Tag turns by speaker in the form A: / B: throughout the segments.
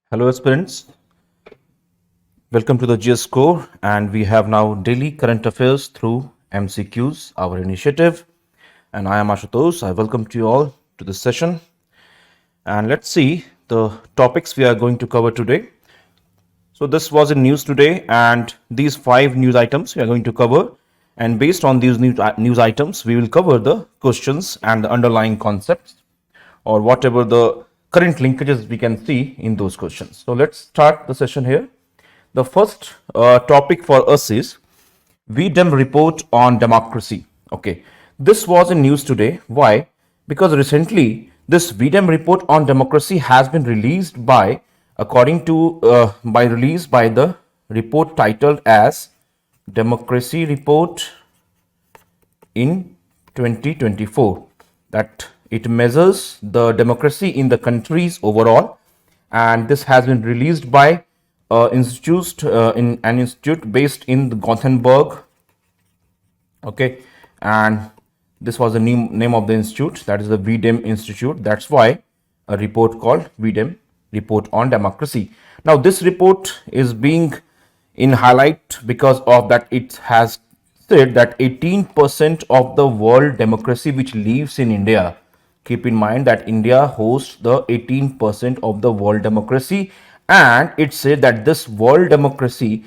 A: Hello aspirants, welcome to the GS Core, and we have now daily current affairs through MCQs, our initiative. And I am Ashutosh. I welcome to you all to this session. And let's see the topics we are going to cover today. So this was in news today, and these 5 news items we are going to cover. And based on these news items, we will cover the questions and the underlying concepts, or whatever the current linkages we can see in those questions. So let's start the session here. The first topic for us is V-Dem report on democracy. Okay, this was in news today. Why? Because recently this V-Dem report on democracy has been released by, according to released by the report titled as Democracy Report in 2024, that it measures the democracy in the countries overall, and this has been released by in an institute based in Gothenburg. Okay, and this was the name of the institute, that is the V-Dem Institute. That's why a report called V-Dem report on democracy. Now this report is being in highlight because of that it has said that 18% of the world democracy which lives in India. Keep in mind that India hosts the 18% of the world democracy, and it said that this world democracy,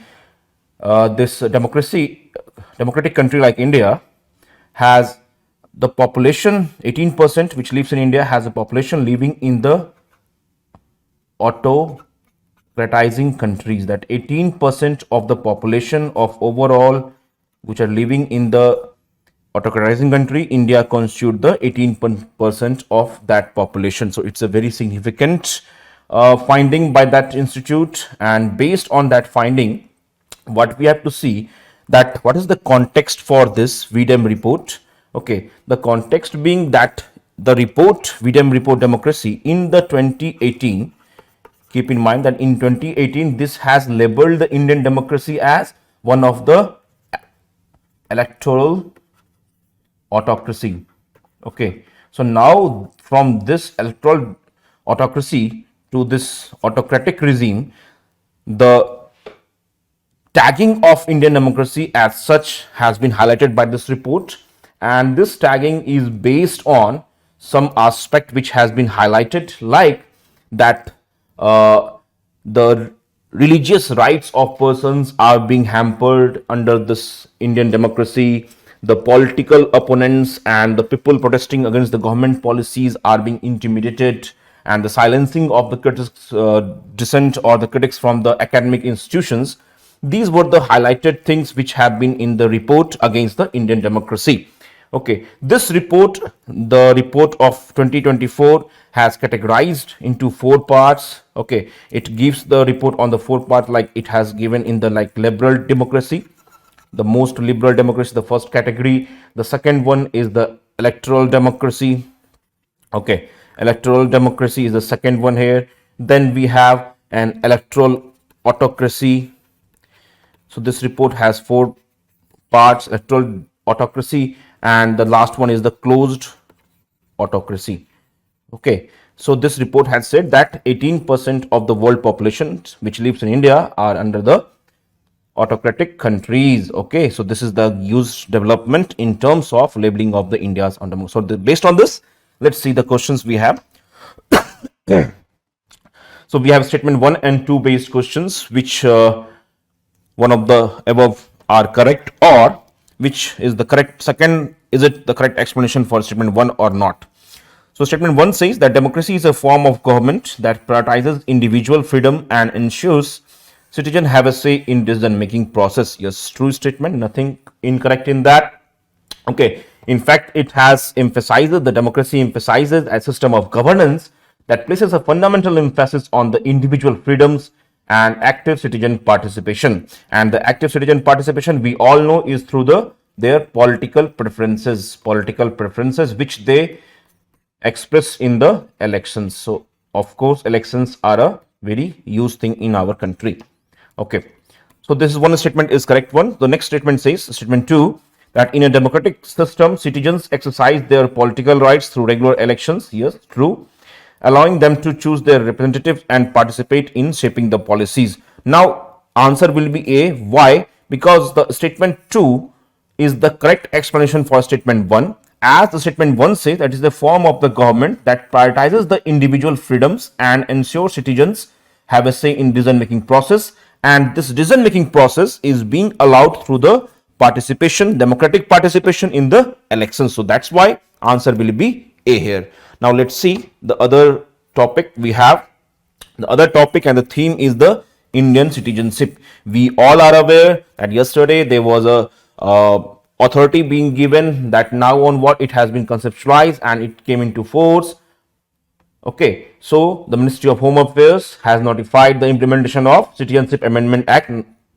A: democratic country like India has the population 18% which lives in India has a population living in the autocratizing countries. That 18% of the population of overall which are living in the autocratizing country, India constitute the 18% of that population. So it's a very significant finding by that institute, and based on that finding, what we have to see that what is the context for this V-Dem report. Okay, the context being that the report V-Dem report democracy in the 2018, keep in mind that in 2018 this has labeled the Indian democracy as one of the electoral autocracy. Okay, so now from this electoral autocracy to this autocratic regime, the tagging of Indian democracy as such has been highlighted by this report, and this tagging is based on some aspect which has been highlighted, like that the religious rights of persons are being hampered under this Indian democracy. The political opponents and the people protesting against the government policies are being intimidated, and the silencing of the critics dissent or the critics from the academic institutions. These were the highlighted things which have been in the report against the Indian democracy. Okay, this report, the report of 2024, has categorized into 4 parts. Okay, it gives the report on the 4 part, like it has given in the like liberal democracy, the most liberal democracy, the first category. The second one is the electoral democracy. Okay, electoral democracy is the second one here. Then we have an electoral autocracy. So this report has 4 parts: electoral autocracy, and the last one is the closed autocracy. Okay, so this report has said that 18% of the world population which lives in India are under the autocratic countries. Okay, so this is the use development in terms of labeling of the India's under. So based on this, let's see the questions we have. So we have statement 1 and 2 based questions, which one of the above are correct, or which is the correct second, is it the correct explanation for statement 1 or not. So statement 1 says that democracy is a form of government that prioritizes individual freedom and ensures citizens have a say in decision making process. Yes, true statement, nothing incorrect in that. Okay, in fact it has emphasized, the democracy emphasizes a system of governance that places a fundamental emphasis on the individual freedoms and active citizen participation. And the active citizen participation, we all know, is through their political preferences which they express in the elections. So of course elections are a very used thing in our country. Okay, so this is one statement is correct one. The next statement says, statement 2, that in a democratic system citizens exercise their political rights through regular elections. Yes, true. allowing them to choose their representatives and participate in shaping the policies. Now, answer will be A. Why? Because the statement 2 is the correct explanation for statement 1. As the statement 1 says, that is the form of the government that prioritizes the individual freedoms and ensures citizens have a say in decision making process, and this decision making process is being allowed through the participation, democratic participation in the elections. So that's why answer will be A here. Now let's see the other topic we have. The other topic and the theme is the Indian citizenship. We all are aware that yesterday there was a authority being given, that now onward it has been conceptualized and it came into force. Okay, so the Ministry of Home Affairs has notified the implementation of Citizenship Amendment Act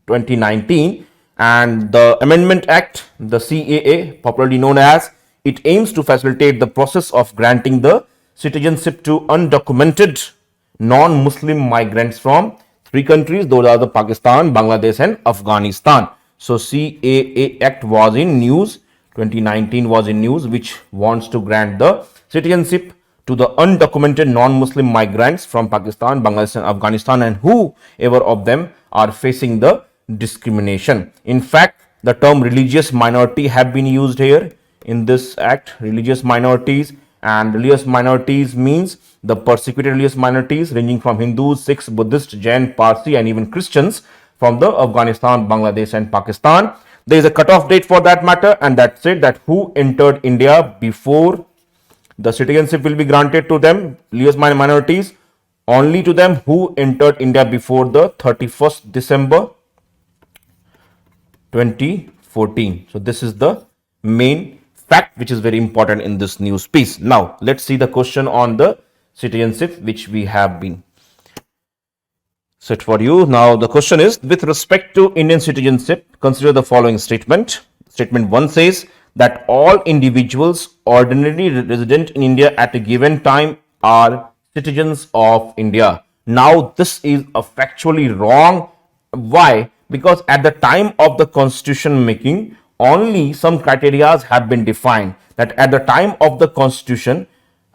A: 2019, and the Amendment Act, the CAA, popularly known as, it aims to facilitate the process of granting the citizenship to undocumented non-Muslim migrants from three countries. Those are the Pakistan, Bangladesh and Afghanistan. So CAA Act was in news, 2019 was in news, which wants to grant the citizenship to the undocumented non-Muslim migrants from Pakistan, Bangladesh and Afghanistan, and whoever of them are facing the discrimination. In fact, the term religious minority have been used here in this act, religious minorities, and religious minorities means the persecuted religious minorities ranging from Hindus, Sikhs, Buddhists, Jain, Parsi and even Christians from the Afghanistan, Bangladesh and Pakistan. There is a cutoff date for that matter, and that said that who entered India before the citizenship will be granted to them, religious minorities, only to them who entered India before the 31st December 2014. So this is the main fact which is very important in this news piece. Now let's see the question on the citizenship which we have been set for you. Now the question is, with respect to Indian citizenship, consider the following statement. Statement 1 says that all individuals ordinarily resident in India at a given time are citizens of India. Now this is factually wrong. Why? Because at the time of the constitution making, only some criteria have been defined, that at the time of the constitution,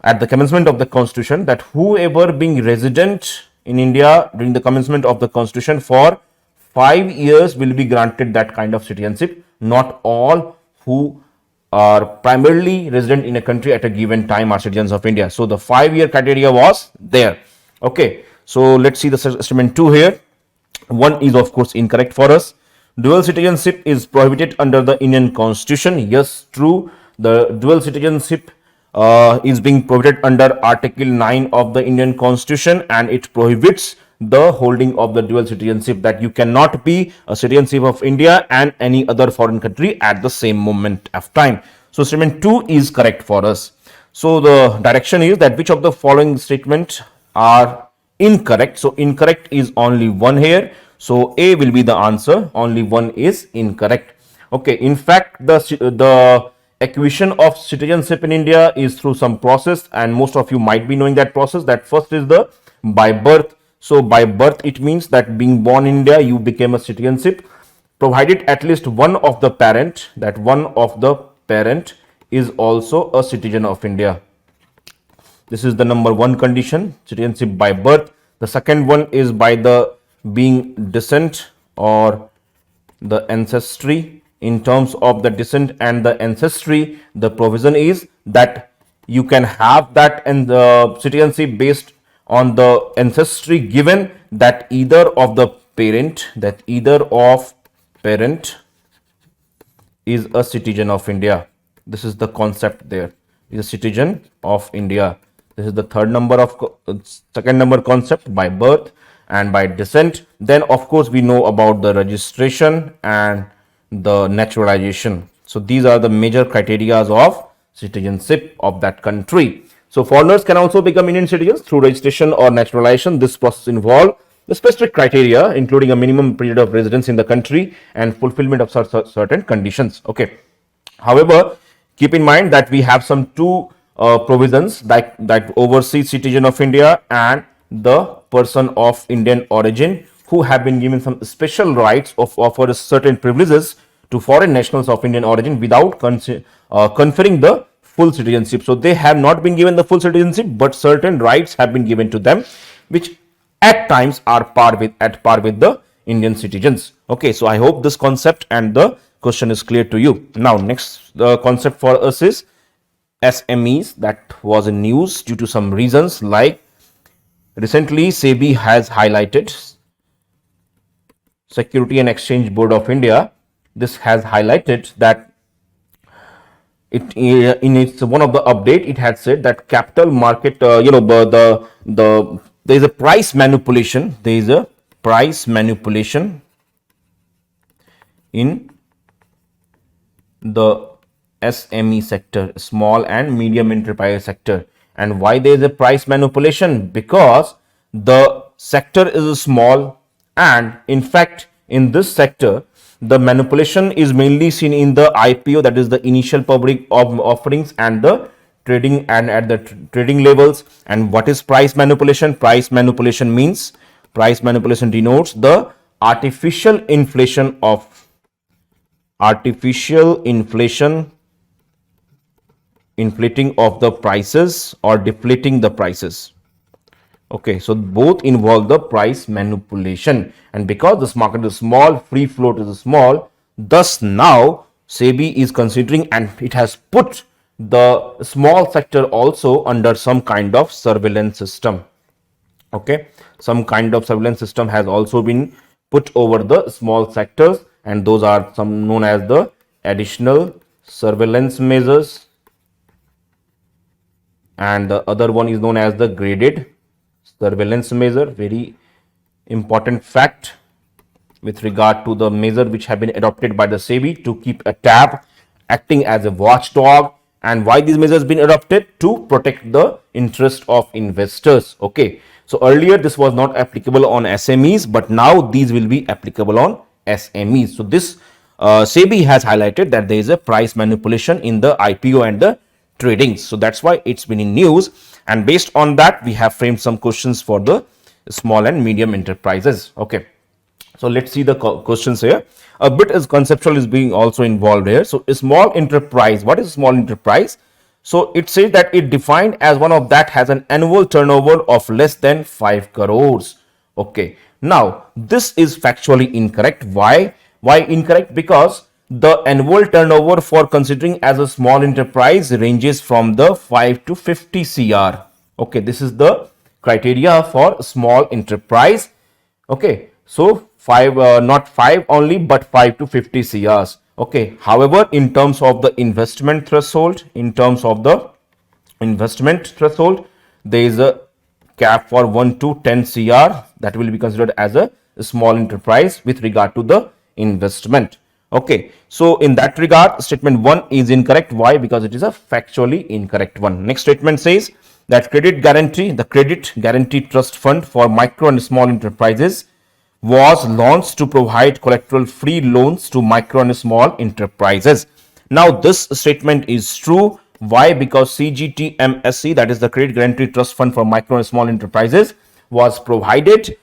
A: at the commencement of the constitution, that whoever being resident in India during the commencement of the constitution for 5 years will be granted that kind of citizenship. Not all who are primarily resident in a country at a given time are citizens of India. So the 5-year criteria was there. Okay, so let's see the statement 2 here. 1 is of course incorrect for us. Dual citizenship is prohibited under the Indian Constitution. Yes, true. The dual citizenship is being prohibited under Article 9 of the Indian Constitution, and it prohibits the holding of the dual citizenship, that you cannot be a citizenship of India and any other foreign country at the same moment of time. So statement 2 is correct for us. So the direction is that which of the following statements are incorrect. So incorrect is only 1 here. So A will be the answer. Only 1 is incorrect. Okay. In fact, the acquisition of citizenship in India is through some process, and most of you might be knowing that process. That first is the by birth. So by birth, it means that being born in India, you became a citizenship, provided at least one of the parent, that one of the parent is also a citizen of India. This is the number 1 condition, citizenship by birth. The second one is by the being descent or the ancestry. In terms of the descent and the ancestry, the provision is that you can have that and the citizenship based on the ancestry given that either of the parent, is a citizen of India. This is the concept there, is a citizen of India. This is the second number concept, by birth and by descent. Then of course we know about the registration and the naturalization. So these are the major criteria of citizenship of that country. So foreigners can also become Indian citizens through registration or naturalization. This process involves the specific criteria, including a minimum period of residence in the country and fulfillment of certain conditions. Okay. However, keep in mind that we have some two provisions, that overseas citizen of India and the person of Indian origin, who have been given some special rights of offer certain privileges to foreign nationals of Indian origin without conferring the full citizenship. So they have not been given the full citizenship, but certain rights have been given to them, which at times are at par with the Indian citizens. Okay, so I hope this concept and the question is clear to you. Now, next concept for us is SMEs. That was in news due to some reasons, like recently SEBI has highlighted, Security and Exchange Board of India, this has highlighted that it in its one of the update, it had said that capital market, there is a price manipulation. There is a price manipulation in the SME sector, small and medium enterprise sector. And why there is a price manipulation? Because the sector is small, and in fact in this sector the manipulation is mainly seen in the IPO, that is the initial public offerings, and the trading and at the trading levels. And what is price manipulation? Price manipulation denotes the artificial inflation inflating of the prices or deflating the prices. Okay, so both involve the price manipulation, and because this market is small, free float is small, thus now SEBI is considering, and it has put the small sector also under some kind of surveillance system. Okay, some kind of surveillance system has also been put over the small sectors, and those are some known as the additional surveillance measures, and the other one is known as the graded surveillance measure. Very important fact with regard to the measure which have been adopted by the SEBI to keep a tab, acting as a watchdog. And why these measures been adopted? To protect the interest of investors. Okay, so earlier this was not applicable on SMEs, but now these will be applicable on SMEs. So this SEBI has highlighted that there is a price manipulation in the IPO and the tradings. So that's why it's been in news, and based on that we have framed some questions for the small and medium enterprises. Okay, so let's see the questions here. A bit is conceptual is being also involved here. So a small enterprise, what is a small enterprise? So it says that it defined as one of that has an annual turnover of less than 5 crores. Okay, now this is factually incorrect. Why incorrect? Because the annual turnover for considering as a small enterprise ranges from the 5 to 50 CR. Okay, this is the criteria for small enterprise. Okay, so 5, not 5 only, but 5 to 50 CRs. Okay, however, in terms of the investment threshold, there is a cap for 1 to 10 CR that will be considered as a small enterprise with regard to the investment. Okay, so in that regard, statement 1 is incorrect. Why? Because it is a factually incorrect one. Next statement says that the credit guarantee trust fund for micro and small enterprises was launched to provide collateral free loans to micro and small enterprises. Now this statement is true. Why? Because CGTMSC, that is the credit guarantee trust fund for micro and small enterprises, was providing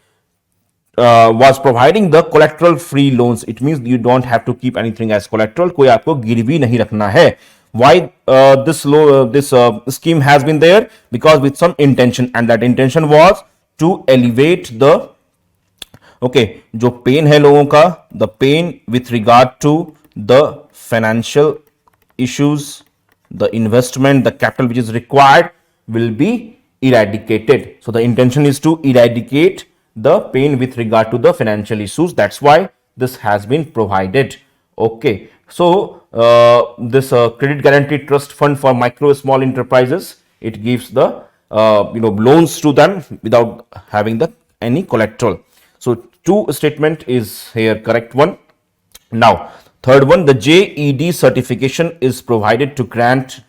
A: the collateral free loans. It means you don't have to keep anything as collateral. कोई आपको गिरवी नहीं रखना है. Why this scheme has been there? Because with some intention, and that intention was to elevate the जो pen है लोगों का, the pain with regard to the financial issues, the investment, the capital which is required will be eradicated. So the intention is to eradicate the pain with regard to the financial issues. That's why this has been provided. Okay, so this credit guarantee trust fund for micro small enterprises, it gives the loans to them without having any collateral. So 2 statement is here correct one. Now third one, the JED certification is provided to grant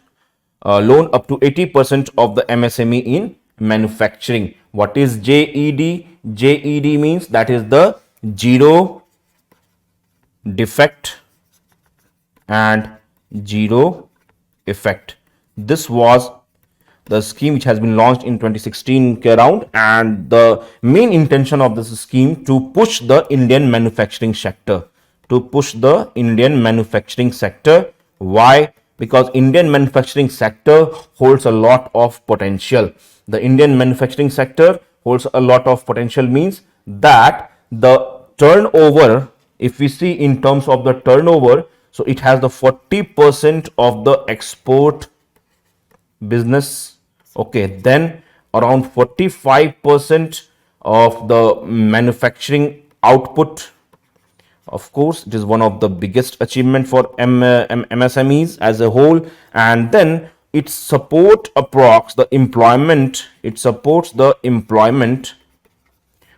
A: loan up to 80% of the MSME in manufacturing. What is JED? JED means that is the zero defect and zero effect. This was the scheme which has been launched in 2016 around, and the main intention of this scheme to push the Indian manufacturing sector. Why? because Indian manufacturing sector holds a lot of potential. The Indian manufacturing sector holds a lot of potential means that the turnover, if we see in terms of the turnover, so it has the 40% of the export business. Okay, then around 45% of the manufacturing output. Of course, it is one of the biggest achievement for MSMEs as a whole, and then it support approx the employment. It supports the employment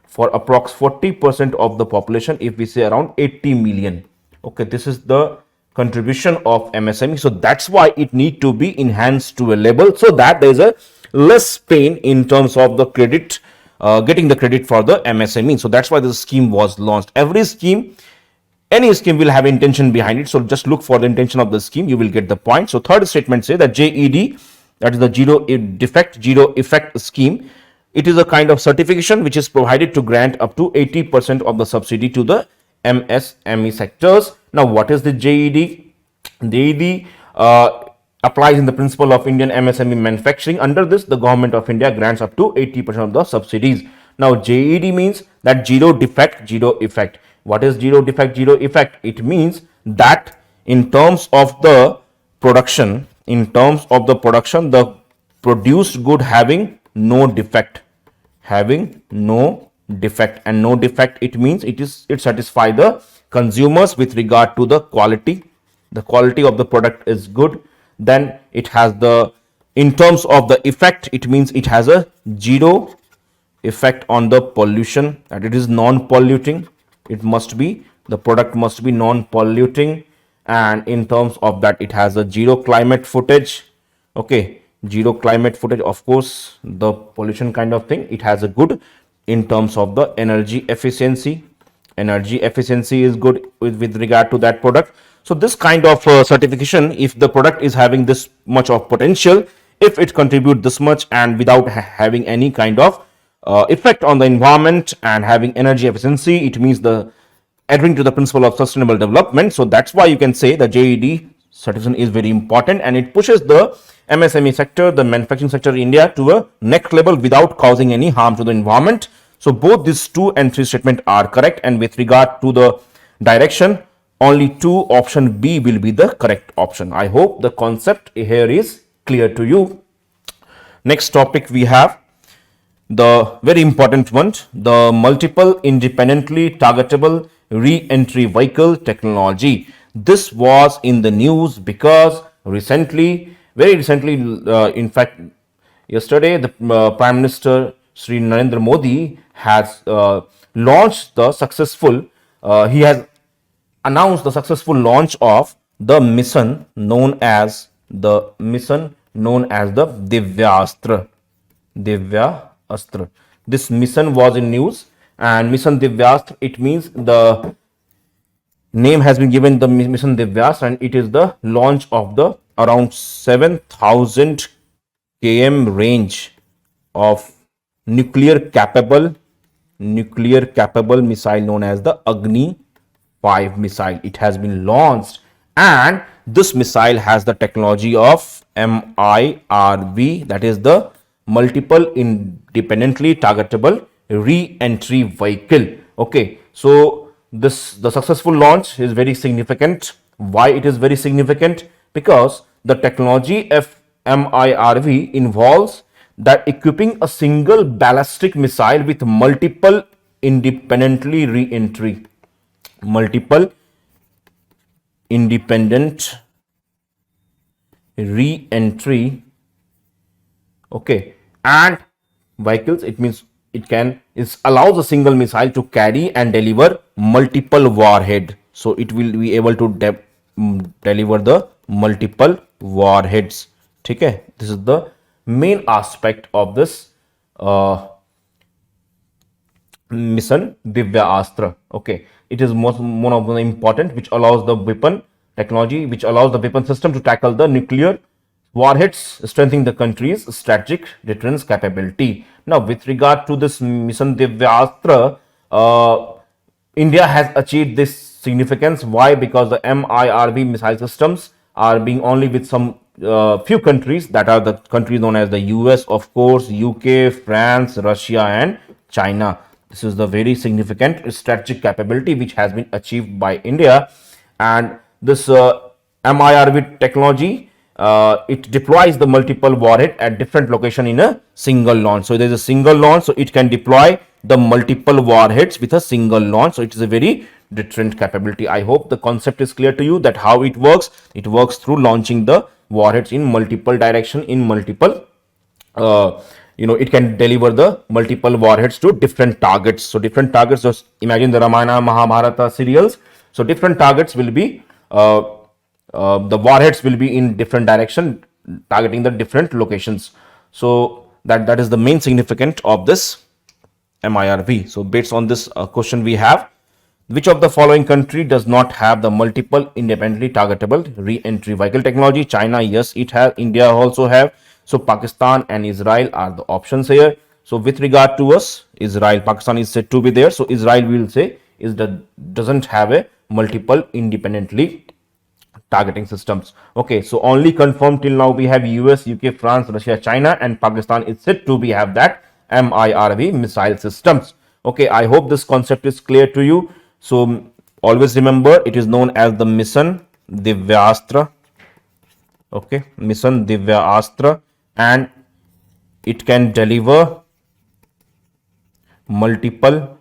A: for approx 40% of the population, if we say around 80 million. Okay, this is the contribution of MSME. So that's why it need to be enhanced to a level so that there is a less pain in terms of the credit, getting the credit for the MSME. So that's why this scheme was launched. Every scheme, any scheme will have intention behind it. So just look for the intention of the scheme. You will get the point. So third statement says that JED, that is the zero defect, zero effect scheme. It is a kind of certification which is provided to grant up to 80% of the subsidy to the MSME sectors. Now, what is the JED? JED applies in the principle of Indian MSME manufacturing. Under this, the government of India grants up to 80% of the subsidies. Now, JED means that zero defect, zero effect. What is zero defect, zero effect? It means that in terms of the production, the produced good having no defect, and no defect, it means it satisfies the consumers with regard to the quality of the product is good. Then it has the, in terms of the effect, it means it has a zero effect on the pollution, that it is non-polluting. It must be, the product must be non-polluting, and in terms of that it has a zero climate footage. Okay, zero climate footage, of course the pollution kind of thing. It has a good in terms of the energy efficiency is good with regard to that product. So this kind of certification, if the product is having this much of potential, if it contribute this much and without having any kind of effect on the environment and having energy efficiency, it means the adhering to the principle of sustainable development. So that's why you can say the JED certification is very important, and it pushes the MSME sector, the manufacturing sector in India, to a next level without causing any harm to the environment. So both these 2 and 3 statements are correct, and with regard to the direction, only 2, option B will be the correct option. I hope the concept here is clear to you. Next topic we have the very important one, the multiple independently targetable re-entry vehicle technology. This was in the news because very recently, in fact, yesterday, the Prime Minister Sri Narendra Modi has launched the successful, he has announced the successful launch of the mission known as the Divya Astra. This mission was in news, and mission Divyastra, it means the name has been given the mission Divyastra, and it is the launch of the around 7,000 km range of nuclear capable missile known as the Agni 5 missile. It has been launched, and this missile has the technology of MIRV, that is the multiple independently targetable re-entry vehicle. Okay, so the successful launch is very significant. Why it is very significant? Because the technology of MIRV involves that equipping a single ballistic missile with multiple independently re-entry, multiple independent re-entry, okay, and vehicles. It means it allows a single missile to carry and deliver multiple warhead. So it will be able to deliver the multiple warheads. Okay, this is the main aspect of this mission Divya Astra. Okay, it is one of the important, which allows the weapon technology, which allows the weapon system to tackle the nuclear warheads, strengthening the country's strategic deterrence capability. Now, with regard to this mission Divyastra, India has achieved this significance. Why? Because the MIRV missile systems are being only with some few countries, that are the countries known as the US, of course, UK, France, Russia, and China. This is the very significant strategic capability which has been achieved by India. And this MIRV technology, it deploys the multiple warhead at different location in a single launch. So there is a single launch, so it can deploy the multiple warheads with a single launch. So it is a very deterrent capability. I hope the concept is clear to you, that how it works. It works through launching the warheads in multiple direction, in multiple it can deliver the multiple warheads to different targets. So different targets, just imagine the Ramayana Mahabharata serials. So different targets will be the warheads will be in different direction, targeting the different locations. So that is the main significance of this MIRV. So based on this question we have, which of the following country does not have the multiple independently targetable re-entry vehicle technology? China, yes, it has. India also have. So Pakistan and Israel are the options here. So with regard to us, Israel, Pakistan is said to be there. So Israel will say is that doesn't have a multiple independently targeting systems. Okay, so only confirmed till now we have US, UK, France, Russia, China, and Pakistan is said to be have that MIRV missile systems. Okay, I hope this concept is clear to you. So always remember, it is known as the mission Divyastra. Okay, mission Divyastra, and it can deliver multiple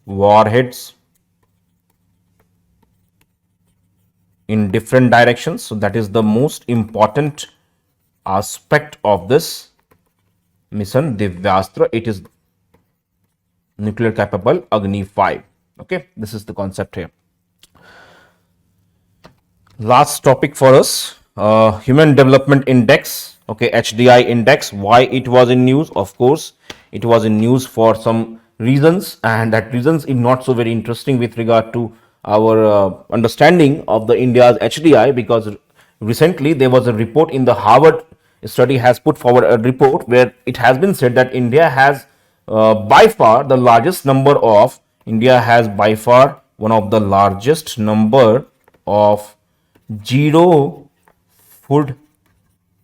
A: warheads in different directions. So that is the most important aspect of this mission Divyastra. It is nuclear capable Agni 5. Okay, this is the concept here. Last topic for us, Human Development Index. Okay, HDI index. Why it was in news? Of course, it was in news for some reasons, and that reasons is not so very interesting with regard to our understanding of the India's HDI, because recently there was a report in the Harvard study has put forward a report where it has been said that India has by far the largest number of one of the largest number of zero food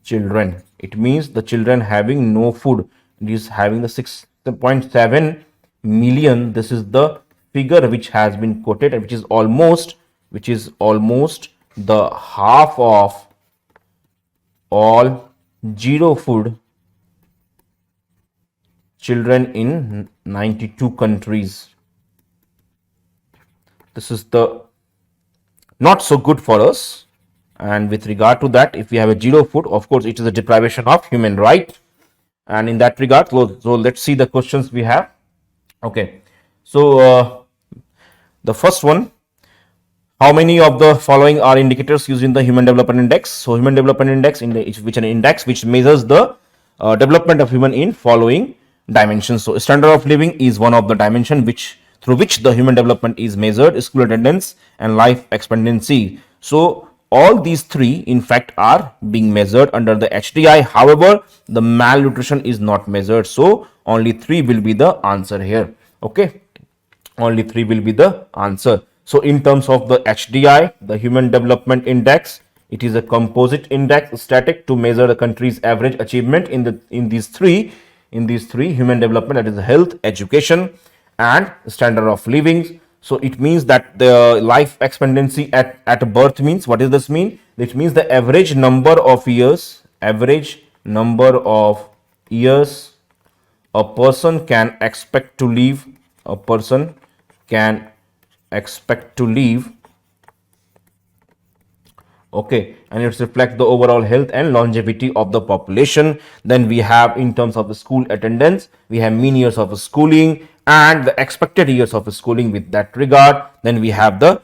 A: children. It means the children having no food. It is having the 6.7 million. This is the figure which has been quoted, and which is almost the half of all zero food children in 92 countries. This is the not so good for us. And with regard to that, if we have a zero food, of course it is a deprivation of human right. And in that regard, so let's see the questions we have. Okay, so the first one, how many of the following are indicators used in the Human Development Index? So Human Development Index, which an index which measures the development of human in following dimensions. So standard of living is one of the dimension through which the human development is measured, school attendance and life expectancy. So all these three in fact are being measured under the HDI. However, the malnutrition is not measured, so only 3 will be the answer here. Okay, only 3 will be the answer. So in terms of the HDI, the Human Development Index, it is a composite index static to measure the country's average achievement in these three human development, that is health, education and standard of living. So it means that the life expectancy at birth means, what does this mean? It means the average number of years a person can expect to live, okay, and it reflects the overall health and longevity of the population. Then we have, in terms of the school attendance, we have mean years of schooling and the expected years of schooling with that regard. Then we have the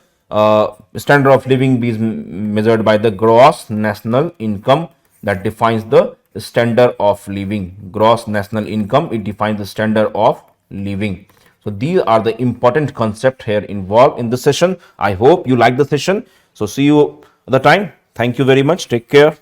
A: standard of living being measured by the gross national income, that defines the standard of living. Gross national income, it defines the standard of living. So these are the important concepts here involved in this session. I hope you like the session. So see you at the time. Thank you very much. Take care.